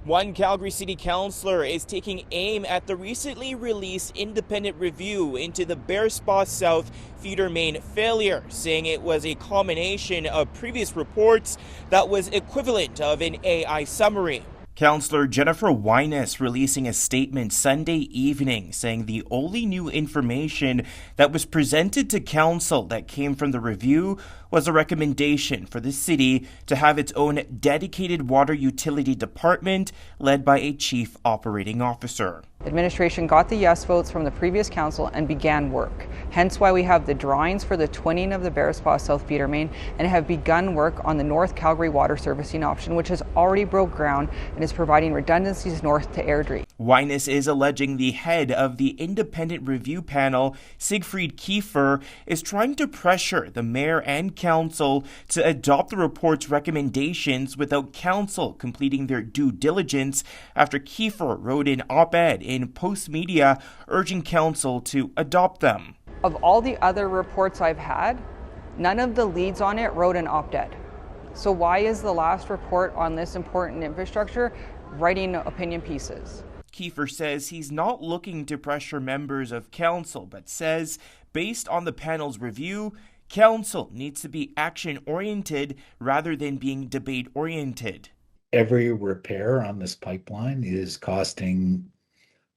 One Calgary City councillor is taking aim at the recently released independent review into the Bearspaw South Feeder Main failure, saying it was a combination of previous reports that was equivalent of an AI summary. Councillor Jennifer Wyness releasing a statement Sunday evening saying the only new information that was presented to council that came from the review was a recommendation for the city to have its own dedicated water utility department led by a chief operating officer. Administration got the yes votes from the previous council and began work. Hence why we have the drawings for the twinning of the Bearspaw South Feeder Main and have begun work on the North Calgary water servicing option, which has already broke ground and is providing redundancies north to Airdrie. Wyness is alleging the head of the independent review panel, Siegfried Kiefer, is trying to pressure the mayor and council to adopt the report's recommendations without council completing their due diligence after Kiefer wrote an op-ed in Post Media urging council to adopt them. Of all the other reports I've had, none of the leads on it wrote an op-ed. So why is the last report on this important infrastructure writing opinion pieces? Kiefer says he's not looking to pressure members of council, but says, based on the panel's review, council needs to be action-oriented rather than being debate-oriented. Every repair on this pipeline is costing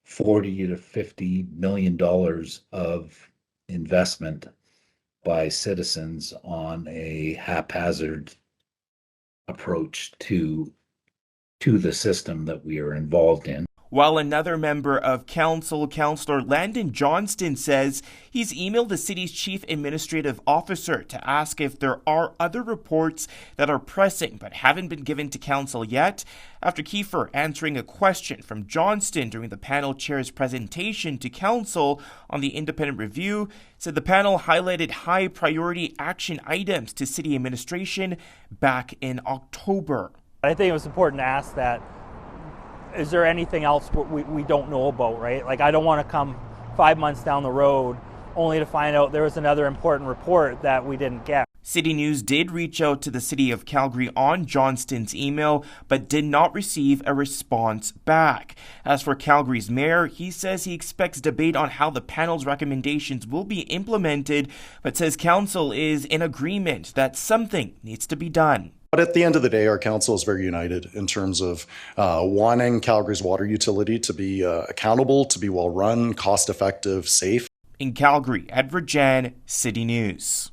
$40 to $50 million of investment by citizens on a haphazard approach to the system that we are involved in. While another member of council, Councillor Landon Johnston, says he's emailed the city's chief administrative officer to ask if there are other reports that are pressing but haven't been given to council yet, after Kiefer answering a question from Johnston during the panel chair's presentation to council on the independent review, said the panel highlighted high priority action items to city administration back in October. I think it was important to ask that. Is there anything else we don't know about, right? Like, I don't want to come 5 months down the road only to find out there was another important report that we didn't get. City News did reach out to the City of Calgary on Johnston's email, but did not receive a response back. As for Calgary's mayor, he says he expects debate on how the panel's recommendations will be implemented, but says council is in agreement that something needs to be done. But at the end of the day, our council is very united in terms of wanting Calgary's water utility to be accountable, to be well run, cost effective, safe. In Calgary, Djan, City News.